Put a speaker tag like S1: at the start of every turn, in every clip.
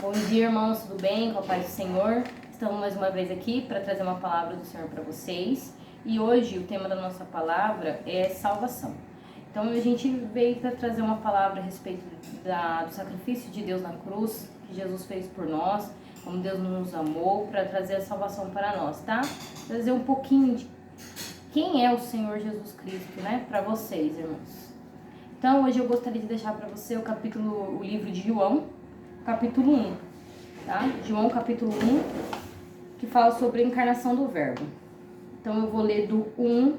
S1: Bom dia, irmãos, tudo bem? Com a paz do Senhor. Estamos mais uma vez aqui para trazer uma palavra do Senhor para vocês. E hoje o tema da nossa palavra é salvação. Então a gente veio para trazer uma palavra a respeito do sacrifício de Deus na cruz, que Jesus fez por nós, como Deus nos amou, para trazer a salvação para nós, tá? Trazer um pouquinho de quem é o Senhor Jesus Cristo, né? Para vocês, irmãos. Então hoje eu gostaria de deixar para você o livro de João, capítulo 1, tá? João capítulo 1, que fala sobre a encarnação do Verbo. Então eu vou ler do 1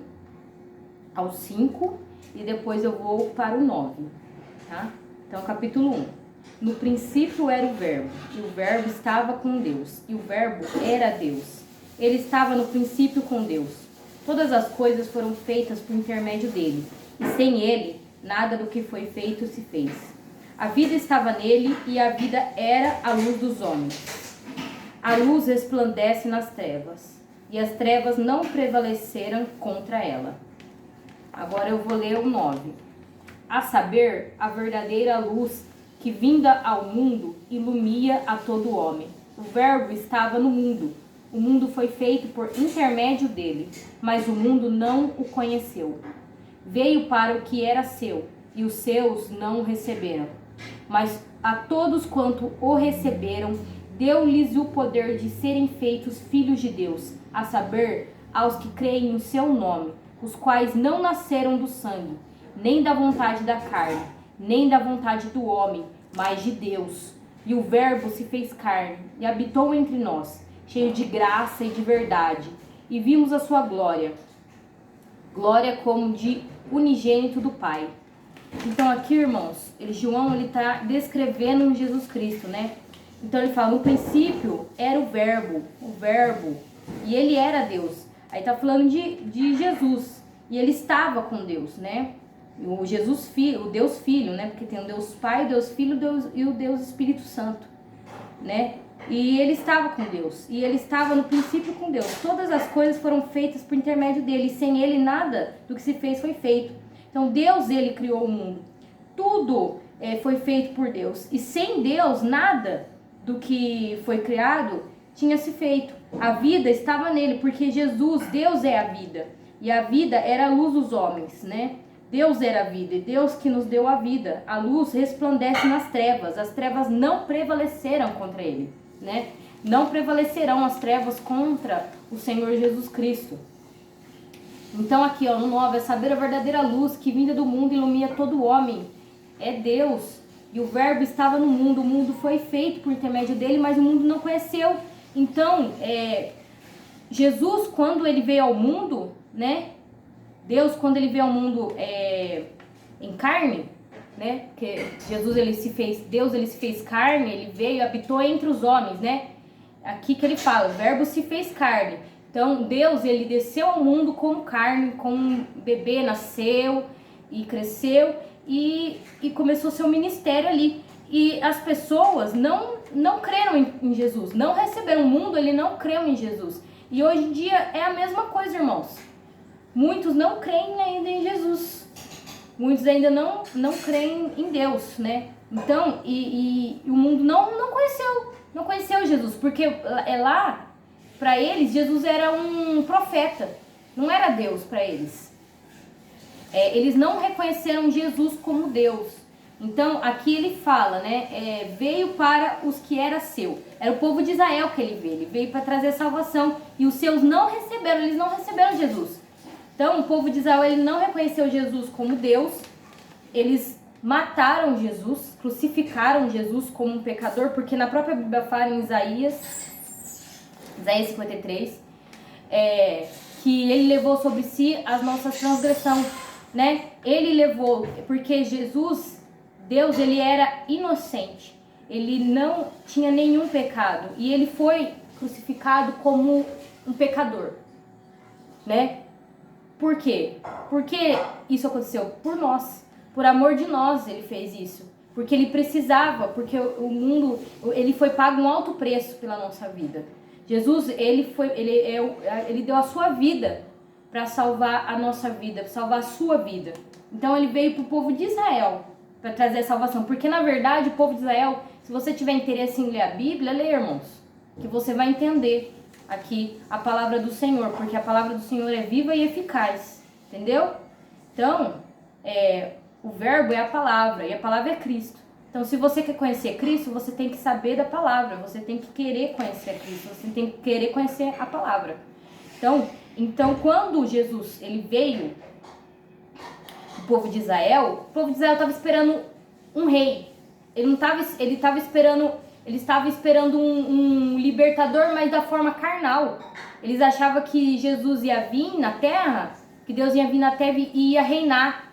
S1: ao 5 e depois eu vou para o 9, tá? Então capítulo 1. No princípio era o Verbo, e o Verbo estava com Deus, e o Verbo era Deus. Ele estava no princípio com Deus. Todas as coisas foram feitas por intermédio dele, e sem ele, nada do que foi feito se fez. A vida estava nele e a vida era a luz dos homens. A luz resplandece nas trevas e as trevas não prevaleceram contra ela. Agora eu vou ler o 9. A saber, a verdadeira luz que vinda ao mundo ilumia a todo homem. O Verbo estava no mundo. O mundo foi feito por intermédio dele, mas o mundo não o conheceu. Veio para o que era seu e os seus não o receberam. Mas a todos quanto o receberam, deu-lhes o poder de serem feitos filhos de Deus, a saber, aos que creem no seu nome, os quais não nasceram do sangue, nem da vontade da carne, nem da vontade do homem, mas de Deus. E o Verbo se fez carne e habitou entre nós, cheio de graça e de verdade, e vimos a sua glória, glória como de unigênito do Pai. Então aqui, irmãos, João está descrevendo Jesus Cristo, né? Então ele fala, no princípio era o Verbo, e ele era Deus. Aí está falando de Jesus, e ele estava com Deus, né? O Jesus Filho, o Deus Filho, né? Porque tem o Deus Pai, o Deus Filho e o Deus Espírito Santo, né? E ele estava com Deus, e ele estava no princípio com Deus. Todas as coisas foram feitas por intermédio dele, e sem ele nada do que se fez foi feito. Então Deus, ele criou o mundo. Tudo foi feito por Deus. E sem Deus, nada do que foi criado tinha se feito. A vida estava nele, porque Jesus, Deus é a vida. E a vida era a luz dos homens, né? Deus era a vida, e Deus que nos deu a vida. A luz resplandece nas trevas. As trevas não prevaleceram contra ele, né? Não prevalecerão as trevas contra o Senhor Jesus Cristo. Então aqui, ó, no 9, é saber a verdadeira luz que vinda do mundo ilumina todo homem. É Deus. E o Verbo estava no mundo. O mundo foi feito por intermédio dele, mas o mundo não conheceu. Então, Jesus, quando ele veio ao mundo, né? Deus, quando ele veio ao mundo em carne, né? Porque Jesus, Deus, ele se fez carne, ele veio e habitou entre os homens, né? Aqui que ele fala, o Verbo se fez carne. Então, Deus, ele desceu ao mundo como carne, como um bebê, nasceu e cresceu e começou seu ministério ali. E as pessoas não creram em Jesus, não receberam o mundo, ele não creu em Jesus. E hoje em dia é a mesma coisa, irmãos. Muitos não creem ainda em Jesus. Muitos ainda não creem em Deus, né? Então, e o mundo não conheceu Jesus, porque lá... Para eles, Jesus era um profeta, não era Deus para eles. Eles não reconheceram Jesus como Deus. Então, aqui ele fala, né? Veio para os que era seu. Era o povo de Israel que ele veio para trazer salvação. E os seus não receberam, eles não receberam Jesus. Então, o povo de Israel, ele não reconheceu Jesus como Deus. Eles mataram Jesus, crucificaram Jesus como um pecador, porque na própria Bíblia fala em Isaías 53, que ele levou sobre si as nossas transgressões, né? Ele levou, porque Jesus, Deus, ele era inocente, ele não tinha nenhum pecado, e ele foi crucificado como um pecador, né? Por quê? Porque isso aconteceu por nós, por amor de nós ele fez isso, porque ele precisava, porque o mundo, ele foi pago um alto preço pela nossa vida. Jesus, ele deu a sua vida para salvar a nossa vida, para salvar a sua vida. Então ele veio para o povo de Israel para trazer a salvação, porque na verdade o povo de Israel Se você tiver interesse em ler a Bíblia, lê, irmãos, que você vai entender aqui a palavra do Senhor, porque a palavra do Senhor é viva e eficaz, entendeu? Então, o verbo é a palavra, e a palavra é Cristo. Então, se você quer conhecer Cristo, você tem que saber da palavra, você tem que querer conhecer Cristo, você tem que querer conhecer a palavra. Então quando Jesus ele veio, o povo de Israel estava esperando um rei. Ele estava esperando um libertador, mas da forma carnal. Eles achavam que Jesus ia vir na terra, que Deus ia vir na terra e ia reinar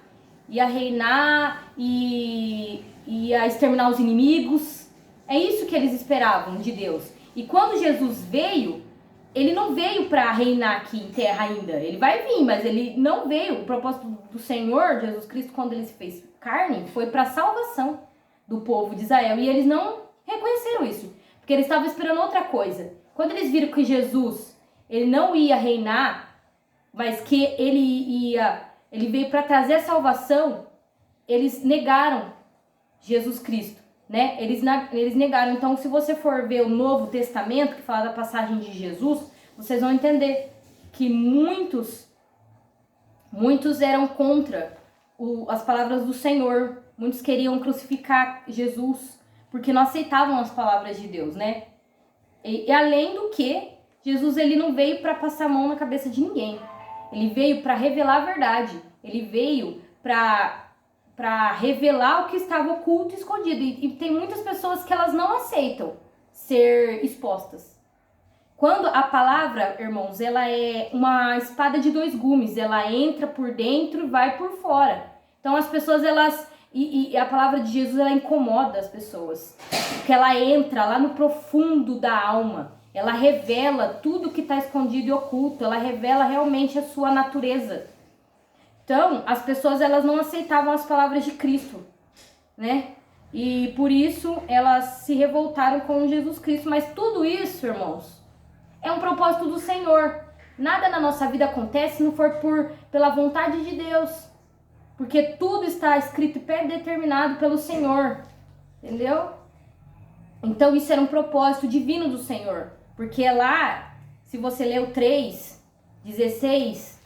S1: e ia exterminar os inimigos. É isso que eles esperavam de Deus. E quando Jesus veio, ele não veio para reinar aqui em terra ainda. Ele vai vir, mas ele não veio. O propósito do Senhor, Jesus Cristo, quando ele se fez carne, foi para a salvação do povo de Israel. E eles não reconheceram isso, porque eles estavam esperando outra coisa. Quando eles viram que Jesus, ele não ia reinar, mas que ele veio para trazer a salvação, eles negaram Jesus Cristo, né? Eles negaram. Então, se você for ver o Novo Testamento, que fala da passagem de Jesus, vocês vão entender que muitos eram contra as palavras do Senhor. Muitos queriam crucificar Jesus, porque não aceitavam as palavras de Deus, né? E além do que, Jesus ele não veio para passar a mão na cabeça de ninguém. Ele veio para revelar a verdade. Ele veio para revelar o que estava oculto e escondido. E tem muitas pessoas que elas não aceitam ser expostas. Quando a palavra, irmãos, ela é uma espada de dois gumes. Ela entra por dentro e vai por fora. Então as pessoas, e a palavra de Jesus, ela incomoda as pessoas. Porque ela entra lá no profundo da alma. Ela revela tudo que está escondido e oculto. Ela revela realmente a sua natureza. Então, as pessoas elas não aceitavam as palavras de Cristo, né? E por isso elas se revoltaram com Jesus Cristo. Mas tudo isso, irmãos, é um propósito do Senhor. Nada na nossa vida acontece se não for pela vontade de Deus. Porque tudo está escrito e predeterminado pelo Senhor, entendeu? Então isso era um propósito divino do Senhor. Porque lá, se você ler o 3:16...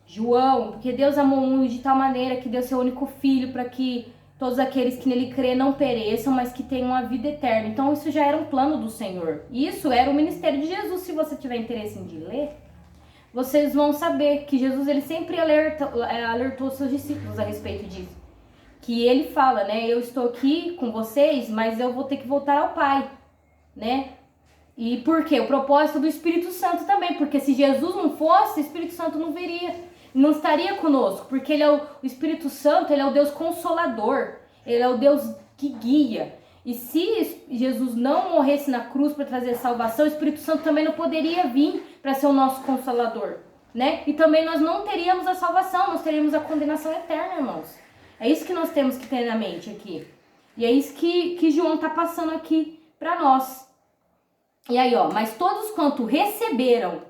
S1: João, porque Deus amou o mundo de tal maneira que deu seu único filho para que todos aqueles que nele crê não pereçam, mas que tenham a vida eterna. Então isso já era um plano do Senhor. Isso era o ministério de Jesus. Se você tiver interesse em ler, vocês vão saber que Jesus ele sempre alertou seus discípulos a respeito disso. Que ele fala, né? Eu estou aqui com vocês, mas eu vou ter que voltar ao Pai, né? E por quê? O propósito do Espírito Santo também. Porque se Jesus não fosse, o Espírito Santo não viria. Não estaria conosco, porque ele é o Espírito Santo, ele é o Deus Consolador, ele é o Deus que guia. E se Jesus não morresse na cruz para trazer salvação, o Espírito Santo também não poderia vir para ser o nosso Consolador, né? E também nós não teríamos a salvação, nós teríamos a condenação eterna, irmãos. É isso que nós temos que ter na mente aqui. E é isso que João está passando aqui para nós. E aí, mas todos quanto receberam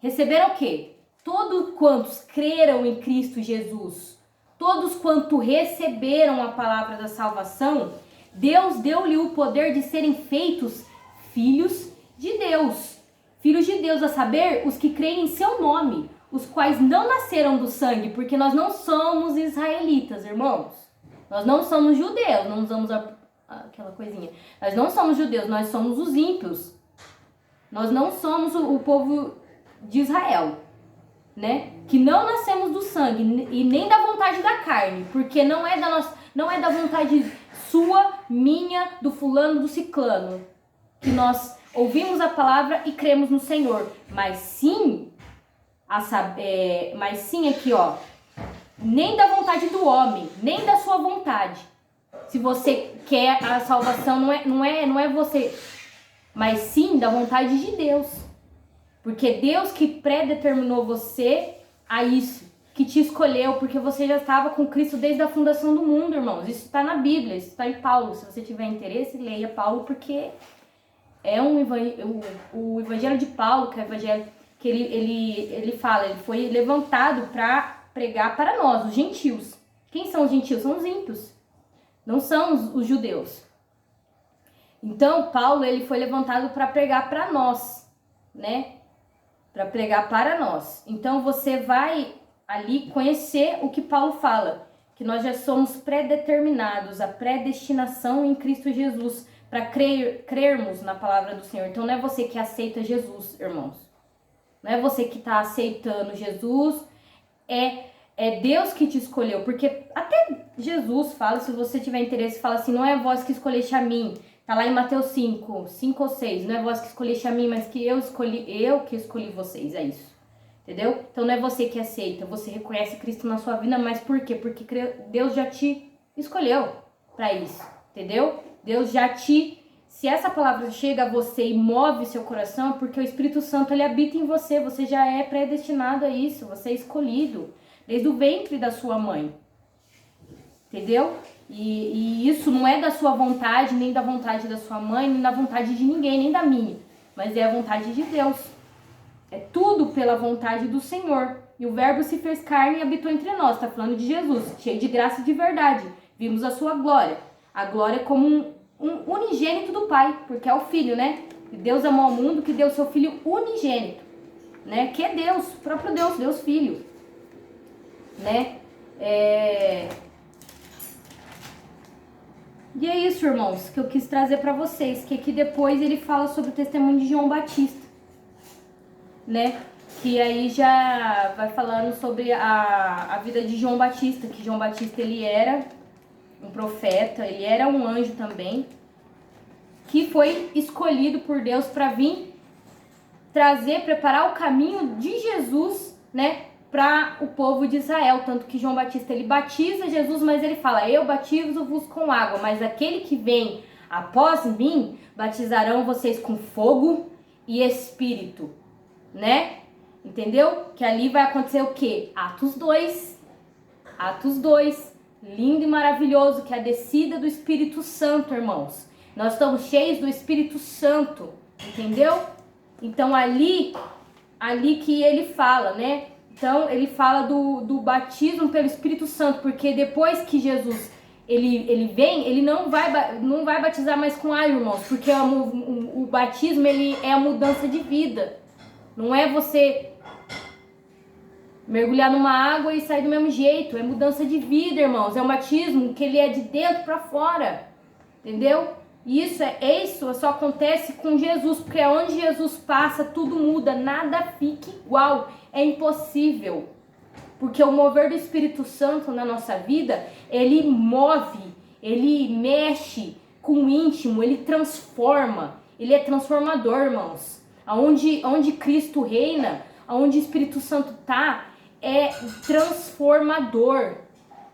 S1: o quê? Todos quantos creram em Cristo Jesus, todos quanto receberam a palavra da salvação, Deus deu-lhe o poder de serem feitos filhos de Deus. Filhos de Deus, a saber, os que creem em seu nome, os quais não nasceram do sangue, porque nós não somos israelitas, irmãos. Nós não somos judeus, não usamos aquela coisinha. Nós não somos judeus, nós somos os ímpios. Nós não somos o povo de Israel. Né? Que não nascemos do sangue e nem da vontade da carne, porque não é da vontade sua, minha, do fulano, do ciclano, que nós ouvimos a palavra e cremos no Senhor, mas sim aqui, nem da vontade do homem, nem da sua vontade. Se você quer a salvação, não é você, mas sim da vontade de Deus. Porque Deus que predeterminou você a isso, que te escolheu, porque você já estava com Cristo desde a fundação do mundo, irmãos. Isso está na Bíblia, isso está em Paulo. Se você tiver interesse, leia Paulo, porque é o Evangelho de Paulo, que é o Evangelho que ele fala, ele foi levantado para pregar para nós, os gentios. Quem são os gentios? São os ímpios, não são os judeus. Então, Paulo, ele foi levantado para pregar para nós, né? Para pregar para nós. Então, você vai ali conhecer o que Paulo fala, que nós já somos predeterminados, a predestinação em Cristo Jesus, para crermos na palavra do Senhor. Então, não é você que aceita Jesus, irmãos. Não é você que está aceitando Jesus, é Deus que te escolheu. Porque até Jesus fala, se você tiver interesse, fala assim, não é vós que escolheste a mim. Tá lá em Mateus 5 ou 6. Não é vós que escolheste a mim, mas que eu que escolhi vocês. É isso. Entendeu? Então não é você que aceita. Você reconhece Cristo na sua vida, mas por quê? Porque Deus já te escolheu para isso. Entendeu? Deus já te... Se essa palavra chega a você e move seu coração, é porque o Espírito Santo, ele habita em você. Você já é predestinado a isso. Você é escolhido desde o ventre da sua mãe. Entendeu? E isso não é da sua vontade, nem da vontade da sua mãe, nem da vontade de ninguém, nem da minha. Mas é a vontade de Deus. É tudo pela vontade do Senhor. E o Verbo se fez carne e habitou entre nós. Está falando de Jesus, cheio de graça e de verdade. Vimos a sua glória. A glória é como um unigênito do Pai, porque é o Filho, né? E Deus amou o mundo que deu seu Filho unigênito, né? Que é Deus, o próprio Deus, Deus Filho, né? E é isso, irmãos, que eu quis trazer para vocês, que aqui depois ele fala sobre o testemunho de João Batista, né? Que aí já vai falando sobre a vida de João Batista, que João Batista, ele era um profeta, ele era um anjo também, que foi escolhido por Deus para vir preparar o caminho de Jesus, né? Para o povo de Israel, tanto que João Batista, ele batiza Jesus, mas ele fala, eu batizo-vos com água, mas aquele que vem após mim, batizarão vocês com fogo e espírito, né? Entendeu? Que ali vai acontecer o quê? Atos 2, lindo e maravilhoso, que é a descida do Espírito Santo, irmãos. Nós estamos cheios do Espírito Santo, entendeu? Então ali que ele fala, né? Então, ele fala do batismo pelo Espírito Santo, porque depois que Jesus ele vem, ele não vai batizar mais com água, irmãos, porque o batismo ele é a mudança de vida. Não é você mergulhar numa água e sair do mesmo jeito, é mudança de vida, irmãos. É um batismo que ele é de dentro para fora, entendeu? Isso só acontece com Jesus, porque onde Jesus passa, tudo muda, nada fica igual, é impossível. Porque o mover do Espírito Santo na nossa vida, ele move, ele mexe com o íntimo, ele transforma, ele é transformador, irmãos. Onde Cristo reina, onde o Espírito Santo tá, é transformador.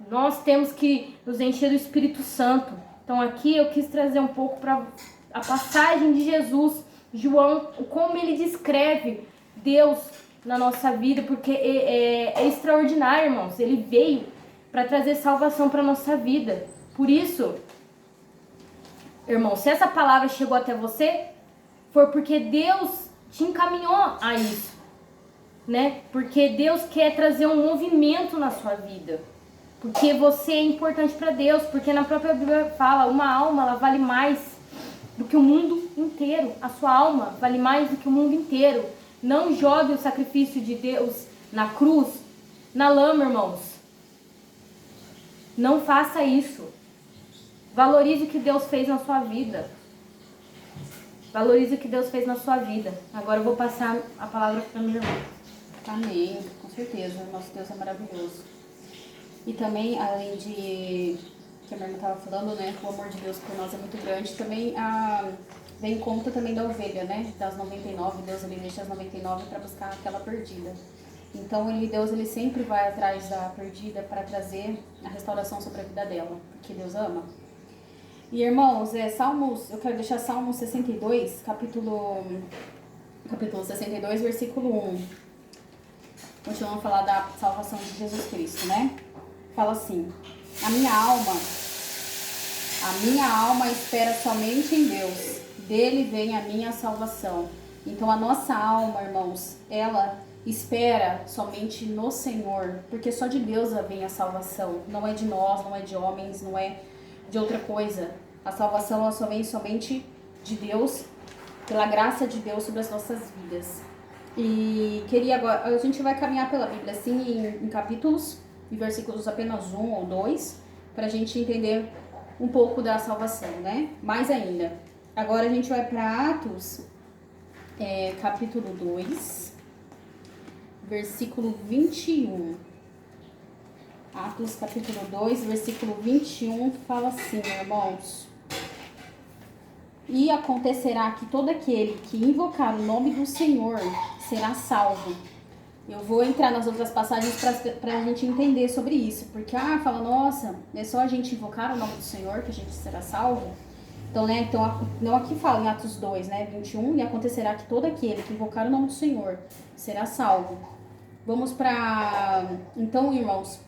S1: Nós temos que nos encher do Espírito Santo. Então aqui eu quis trazer um pouco para a passagem de Jesus, João, como ele descreve Deus na nossa vida, porque é extraordinário, irmãos. Ele veio para trazer salvação para a nossa vida. Por isso, irmão, se essa palavra chegou até você, foi porque Deus te encaminhou a isso, né? Porque Deus quer trazer um movimento na sua vida. Porque você é importante para Deus, porque na própria Bíblia fala, uma alma ela vale mais do que o mundo inteiro. A sua alma vale mais do que o mundo inteiro. Não jogue o sacrifício de Deus na cruz, na lama, irmãos. Não faça isso. Valorize o que Deus fez na sua vida. Valorize o que Deus fez na sua vida. Agora eu vou passar a palavra para minha irmã.
S2: Amém, com certeza. Nosso Deus é maravilhoso. E também, além de que a minha irmã estava falando, né, o amor de Deus por nós é muito grande, também vem em conta também da ovelha, né, das 99, Deus ele deixa as 99 para buscar aquela perdida. Então Deus ele sempre vai atrás da perdida para trazer a restauração sobre a vida dela, porque Deus ama. E irmãos, eu quero deixar Salmos 62, capítulo 62, versículo 1. Continuando a falar da salvação de Jesus Cristo, né? Fala assim, a minha alma espera somente em Deus, dele vem a minha salvação. Então a nossa alma, irmãos, ela espera somente no Senhor, porque só de Deus vem a salvação, não é de nós, não é de homens, não é de outra coisa. A salvação ela só vem somente de Deus, pela graça de Deus sobre as nossas vidas. E queria agora, a gente vai caminhar pela Bíblia assim em capítulos, em versículos apenas 1 ou 2, para a gente entender um pouco da salvação, né? Mais ainda. Agora a gente vai para Atos, capítulo 2, versículo 21. Atos capítulo 2, versículo 21, fala assim, irmãos. E acontecerá que todo aquele que invocar o nome do Senhor será salvo. Eu vou entrar nas outras passagens para a gente entender sobre isso. Porque, fala, nossa, é só a gente invocar o nome do Senhor que a gente será salvo? Então, né, não aqui fala em Atos 2, né, 21, e acontecerá que todo aquele que invocar o nome do Senhor será salvo. Vamos para... Então, irmãos,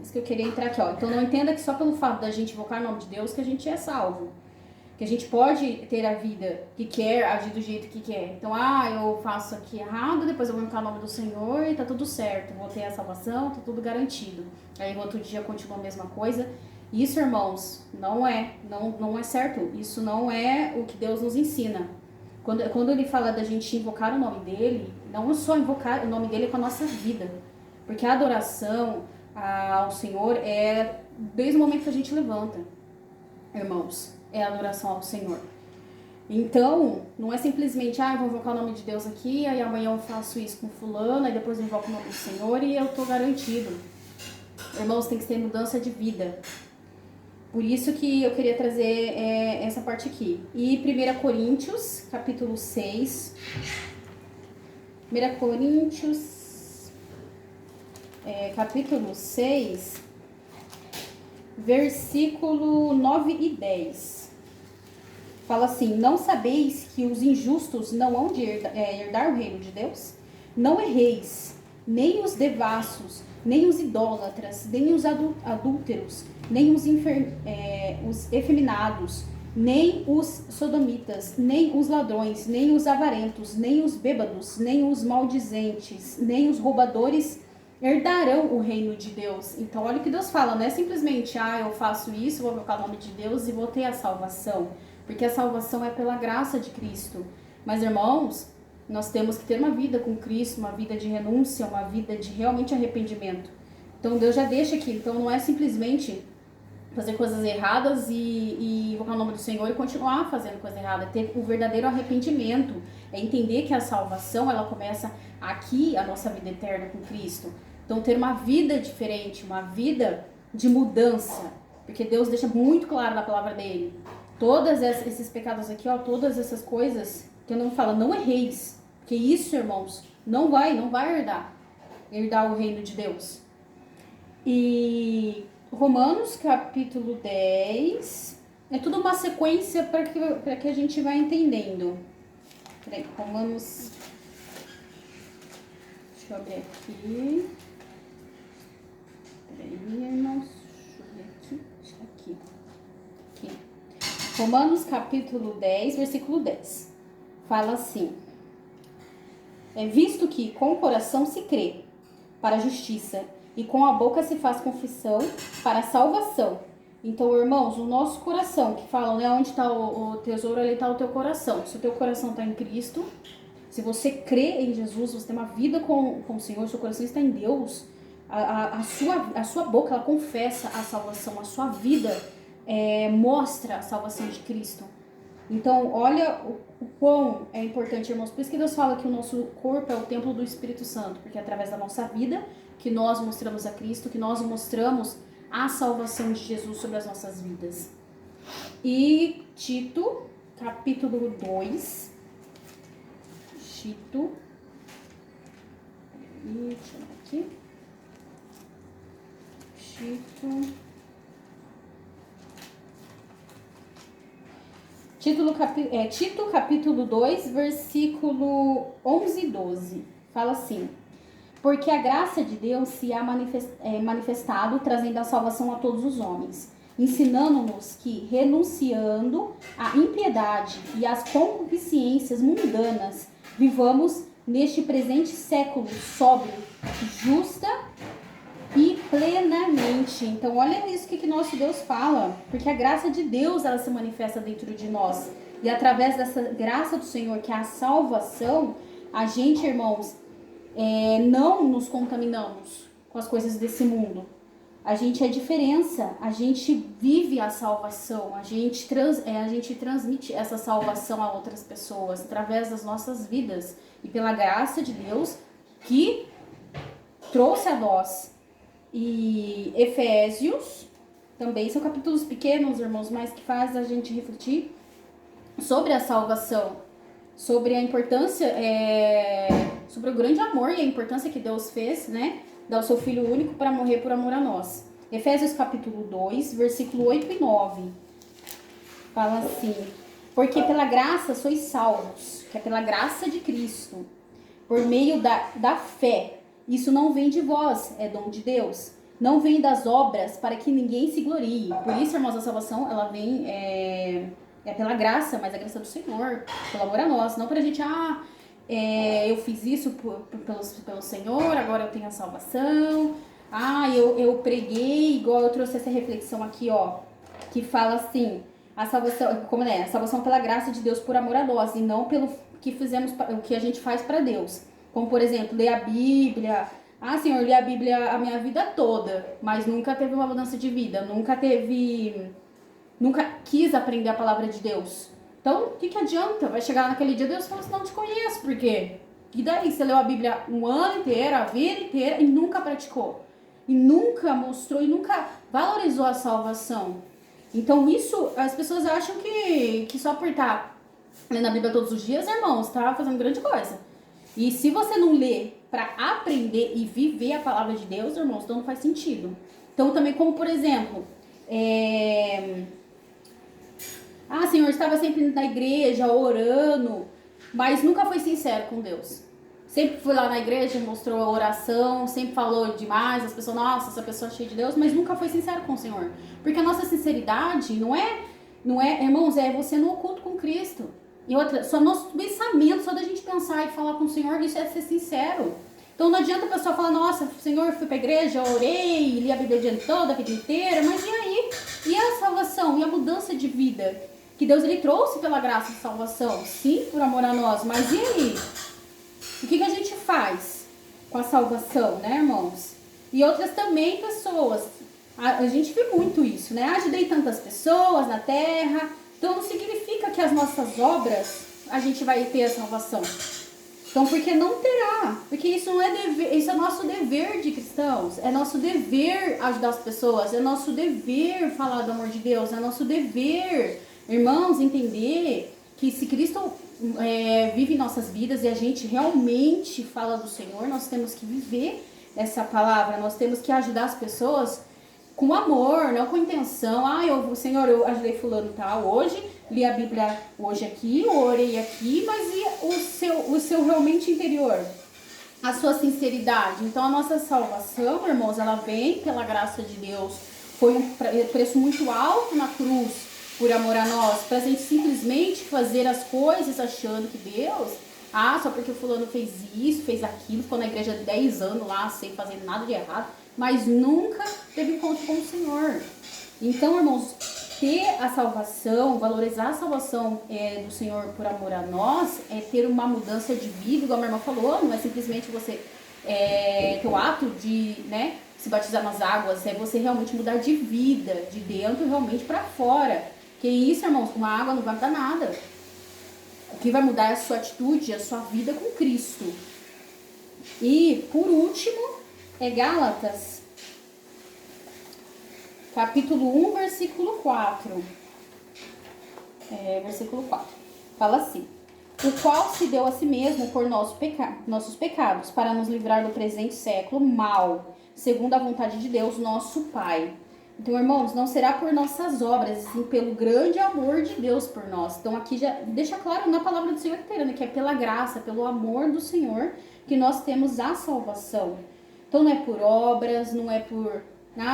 S2: isso que eu queria entrar aqui, ó. Então, não entenda que só pelo fato da gente invocar o nome de Deus que a gente é salvo. Que a gente pode ter a vida que quer, agir do jeito que quer. Então, eu faço aqui errado, depois eu vou invocar o nome do Senhor e tá tudo certo. Vou ter a salvação, tá tudo garantido. Aí, no outro dia, continua a mesma coisa. Isso, irmãos, não é certo. Isso não é o que Deus nos ensina. Quando ele fala da gente invocar o nome dele, não é só invocar o nome dele com a nossa vida. Porque a adoração ao Senhor é desde o momento que a gente levanta, irmãos. É a adoração ao Senhor. Então, não é simplesmente, eu vou invocar o nome de Deus aqui, aí amanhã eu faço isso com fulano, aí depois eu invoco o nome do Senhor e eu tô garantido. Irmãos, tem que ter mudança de vida. Por isso que eu queria trazer essa parte aqui. E 1 Coríntios, capítulo 6. 1 Coríntios, capítulo 6, versículo 9 e 10. Fala assim, não sabeis que os injustos não hão de herdar o reino de Deus? Não erreis, nem os devassos, nem os idólatras, nem os adúlteros, nem os efeminados, nem os sodomitas, nem os ladrões, nem os avarentos, nem os bêbados, nem os maldizentes, nem os roubadores herdarão o reino de Deus. Então olha o que Deus fala, não é simplesmente, eu faço isso, vou invocar o nome de Deus e vou ter a salvação. Porque a salvação é pela graça de Cristo. Mas, irmãos, nós temos que ter uma vida com Cristo, uma vida de renúncia, uma vida de realmente arrependimento. Então, Deus já deixa aqui. Então, não é simplesmente fazer coisas erradas e invocar o nome do Senhor e continuar fazendo coisa errada. É ter o verdadeiro arrependimento. É entender que a salvação, ela começa aqui, a nossa vida eterna com Cristo. Então, ter uma vida diferente, uma vida de mudança. Porque Deus deixa muito claro na palavra dele. Todos esses pecados aqui, todas essas coisas que eu não falo, não erreis. Porque isso, irmãos, não vai herdar o reino de Deus. E Romanos, capítulo 10, é tudo uma sequência para que a gente vá entendendo. Peraí, Romanos, deixa eu abrir aqui. Peraí, irmãos, deixa eu ver aqui. Romanos capítulo 10, versículo 10. Fala assim: visto que com o coração se crê para a justiça e com a boca se faz confissão para a salvação. Então, irmãos, o nosso coração, que falam, né, onde está o tesouro, ali está o teu coração. Se o teu coração está em Cristo, se você crê em Jesus, você tem uma vida com o Senhor, seu coração está em Deus, a sua boca, ela confessa a salvação, a sua vida mostra a salvação de Cristo. Então, olha o quão é importante, irmãos. Por isso que Deus fala que o nosso corpo é o templo do Espírito Santo, porque é através da nossa vida que nós mostramos a Cristo, que nós mostramos a salvação de Jesus sobre as nossas vidas. E Tito, capítulo 2. Tito. Deixa eu ver aqui. Tito, capítulo 2, versículo 11 e 12. Fala assim: porque a graça de Deus se há manifestado, trazendo a salvação a todos os homens, ensinando-nos que, renunciando à impiedade e às concupiscências mundanas, vivamos neste presente século sóbrio, justa e plenamente. Então olha isso que nosso Deus fala, porque a graça de Deus, ela se manifesta dentro de nós. E através dessa graça do Senhor, que é a salvação, a gente, irmãos, não nos contaminamos com as coisas desse mundo. A gente é diferença, a gente vive a salvação, a gente transmite essa salvação a outras pessoas através das nossas vidas e pela graça de Deus que trouxe a nós. E Efésios também são capítulos pequenos, irmãos, mas que faz a gente refletir sobre a salvação, sobre a importância, sobre o grande amor e a importância que Deus fez, né? Dar o seu Filho único para morrer por amor a nós. Efésios capítulo 2, versículo 8 e 9. Fala assim: porque pela graça sois salvos, que é pela graça de Cristo, por meio da fé. Isso não vem de vós, é dom de Deus. Não vem das obras para que ninguém se glorie. Por isso, irmãos, a salvação, ela vem, pela graça, mas a graça do Senhor, pelo amor a nós. Não para a gente, eu fiz isso pelo Senhor, agora eu tenho a salvação. Eu preguei, igual eu trouxe essa reflexão aqui, ó, que fala assim, a salvação, como é? A salvação pela graça de Deus por amor a nós, e não pelo que fizemos, o que a gente faz para Deus. Como, por exemplo, ler a Bíblia. Senhor, li a Bíblia a minha vida toda, mas nunca teve uma mudança de vida, nunca quis aprender a palavra de Deus. Então, o que adianta? Vai chegar naquele dia, Deus fala assim, não te conheço, por quê? E daí, você leu a Bíblia um ano inteiro, a vida inteira, e nunca praticou. E nunca mostrou, e nunca valorizou a salvação. Então, isso, as pessoas acham que só por estar lendo a Bíblia todos os dias, irmãos, tá fazendo grande coisa. E se você não lê para aprender e viver a palavra de Deus, irmãos, então não faz sentido. Então, também como, por exemplo, Senhor, estava sempre na igreja, orando, mas nunca foi sincero com Deus. Sempre foi lá na igreja, mostrou a oração, sempre falou demais, as pessoas, nossa, essa pessoa é cheia de Deus, mas nunca foi sincero com o Senhor. Porque a nossa sinceridade não é, irmãos, é você no oculto com Cristo. E outra, só nosso pensamento, só da gente pensar e falar com o Senhor, isso é ser sincero. Então não adianta a pessoa falar, nossa, Senhor, fui pra igreja, orei, li a Bíblia o dia todo, a vida inteira, mas e aí? E a salvação? E a mudança de vida? Que Deus, ele trouxe pela graça de salvação, sim, por amor a nós, mas e aí? O que a gente faz com a salvação, né, irmãos? E outras também pessoas, a gente vê muito isso, né? Ajudei tantas pessoas na terra, então não significa que as nossas obras a gente vai ter a salvação. Então, porque não terá? Porque isso não é dever, isso é nosso dever de cristãos. É nosso dever ajudar as pessoas, é nosso dever falar do amor de Deus, é nosso dever, irmãos, entender que se Cristo vive em nossas vidas e a gente realmente fala do Senhor, nós temos que viver essa palavra, nós temos que ajudar as pessoas com amor, não com intenção. Senhor, eu ajudei fulano tal hoje, li a Bíblia hoje aqui, orei aqui, mas e o seu realmente interior? A sua sinceridade? Então a nossa salvação, irmãos, ela vem pela graça de Deus. Foi um preço muito alto na cruz por amor a nós, pra gente simplesmente fazer as coisas achando que Deus, só porque o fulano fez isso, fez aquilo, ficou na igreja 10 anos lá sem fazer nada de errado, mas nunca teve encontro com o Senhor. Então, irmãos, ter a salvação, valorizar a salvação do Senhor por amor a nós, é ter uma mudança de vida, igual a minha irmã falou, não é simplesmente você ter o ato de, né, se batizar nas águas, é você realmente mudar de vida, de dentro realmente para fora. Que isso, irmãos, com a água não vai mudar nada. O que vai mudar é a sua atitude, a sua vida com Cristo. E, por último, Gálatas, capítulo 1, versículo 4. Versículo 4. Fala assim: o qual se deu a si mesmo por nossos pecados, para nos livrar do presente século mal, segundo a vontade de Deus, nosso Pai. Então, irmãos, não será por nossas obras, sim pelo grande amor de Deus por nós. Então, aqui já deixa claro na palavra do Senhor inteira, né, que é pela graça, pelo amor do Senhor, que nós temos a salvação. Então, não é por obras, não é por,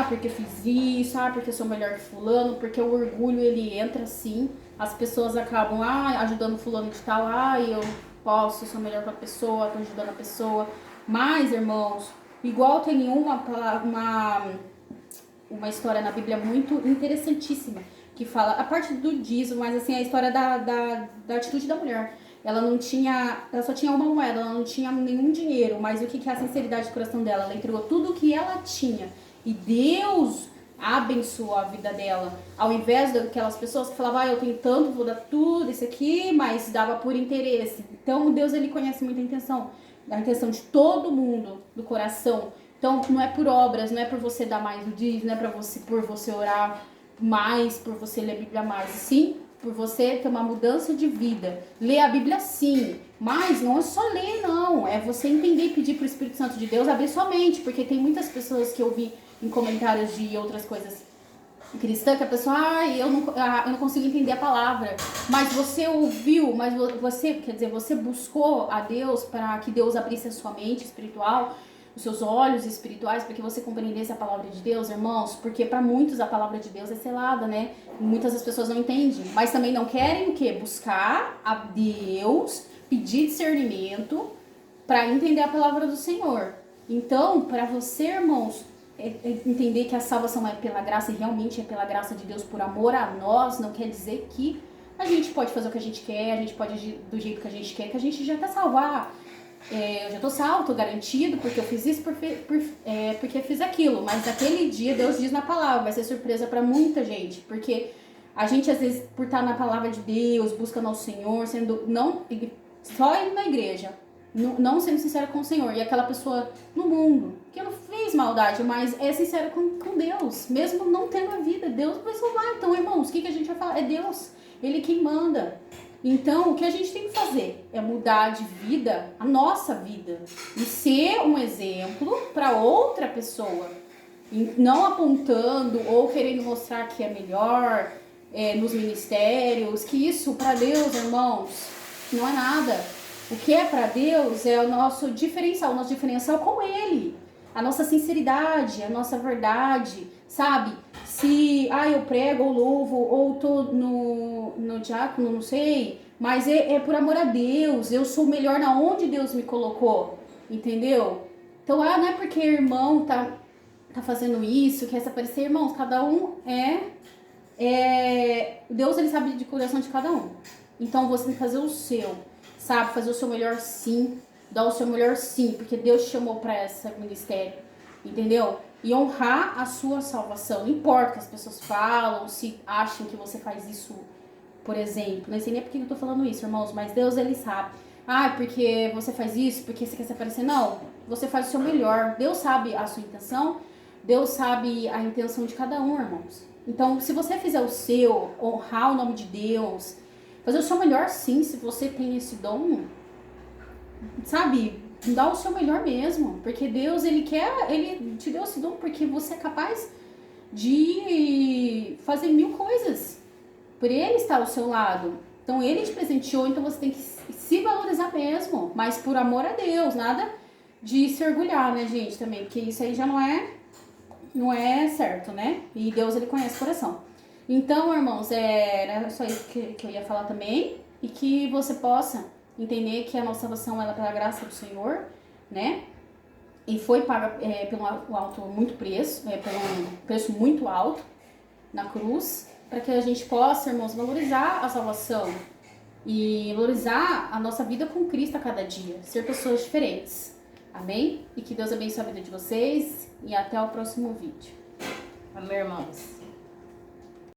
S2: porque fiz isso, porque eu sou melhor que fulano, porque o orgulho, ele entra assim. As pessoas acabam, ajudando fulano de tal, eu sou melhor que a pessoa, tô ajudando a pessoa. Mas, irmãos, igual tem uma história na Bíblia muito interessantíssima, que fala a parte do dízimo, mas assim, a história da atitude da mulher. Ela só tinha uma moeda, ela não tinha nenhum dinheiro, mas o que é a sinceridade do coração dela? Ela entregou tudo o que ela tinha e Deus abençoou a vida dela. Ao invés daquelas pessoas que falavam, eu tenho tanto, vou dar tudo isso aqui, mas dava por interesse. Então Deus, ele conhece muito a intenção de todo mundo, do coração. Então não é por obras, não é por você dar mais o dízimo, não é por você orar mais, por você ler a Bíblia mais, sim, por você ter uma mudança de vida. Ler a Bíblia sim, mas não é só ler não, é você entender e pedir pro Espírito Santo de Deus abrir sua mente, porque tem muitas pessoas que eu vi em comentários de outras coisas cristã, que a pessoa, eu não consigo entender a palavra, mas você ouviu, mas você buscou a Deus para que Deus abrisse a sua mente espiritual, os seus olhos espirituais, para que você compreendesse a palavra de Deus, irmãos, porque para muitos a palavra de Deus é selada, né? Muitas das pessoas não entendem, mas também não querem o quê? Buscar a Deus, pedir discernimento para entender a palavra do Senhor. Então, para você, irmãos, entender que a salvação é pela graça e realmente é pela graça de Deus por amor a nós, não quer dizer que a gente pode fazer o que a gente quer, a gente pode agir do jeito que a gente quer, que a gente já tá salvo. Eu já tô salvo, tô garantido, porque eu fiz isso, porque eu fiz aquilo. Mas naquele dia, Deus diz na palavra, vai ser surpresa pra muita gente. Porque a gente, às vezes, por estar na palavra de Deus, buscando ao Senhor, só indo na igreja, não sendo sincero com o Senhor. E aquela pessoa no mundo, que não fez maldade, mas é sincera com Deus. Mesmo não tendo a vida, Deus vai salvar. Então, irmãos, o que a gente vai falar? É Deus, Ele quem manda. Então, o que a gente tem que fazer é mudar de vida, a nossa vida, e ser um exemplo para outra pessoa, e não apontando ou querendo mostrar que é melhor nos ministérios, que isso para Deus, irmãos, não é nada. O que é para Deus é o nosso diferencial com Ele, a nossa sinceridade, a nossa verdade, sabe? Se eu prego ou louvo ou tô no diácono, não sei, mas é por amor a Deus, eu sou melhor na onde Deus me colocou, entendeu? Então, não é porque irmão tá fazendo isso, quer se aparecer, irmãos, cada um Deus, ele sabe de coração de cada um. Então, você tem que fazer o seu, sabe? Fazer o seu melhor sim, dar o seu melhor sim, porque Deus te chamou para esse ministério, entendeu? E honrar a sua salvação. Não importa o que as pessoas falam, se acham que você faz isso, por exemplo. Não sei nem por que eu tô falando isso, irmãos, mas Deus, ele sabe. Porque você faz isso, porque você quer se aparecer. Não, você faz o seu melhor. Deus sabe a sua intenção, Deus sabe a intenção de cada um, irmãos. Então, se você fizer o seu, honrar o nome de Deus, fazer o seu melhor sim, se você tem esse dom, sabe? Dá o seu melhor mesmo, porque Deus, ele te deu esse dom porque você é capaz de fazer 1000 coisas. Por ele estar ao seu lado. Então ele te presenteou, então você tem que se valorizar mesmo, mas por amor a Deus, nada de se orgulhar, né, gente, também, porque isso aí já não é certo, né? E Deus, ele conhece o coração. Então, irmãos, era só isso que eu ia falar também, e que você possa entender que a nossa salvação ela é pela graça do Senhor, né? E foi paga pelo alto muito preço, pelo preço muito alto na cruz, para que a gente possa, irmãos, valorizar a salvação e valorizar a nossa vida com Cristo a cada dia, ser pessoas diferentes. Amém? E que Deus abençoe a vida de vocês e até o próximo vídeo.
S1: Amém, irmãos.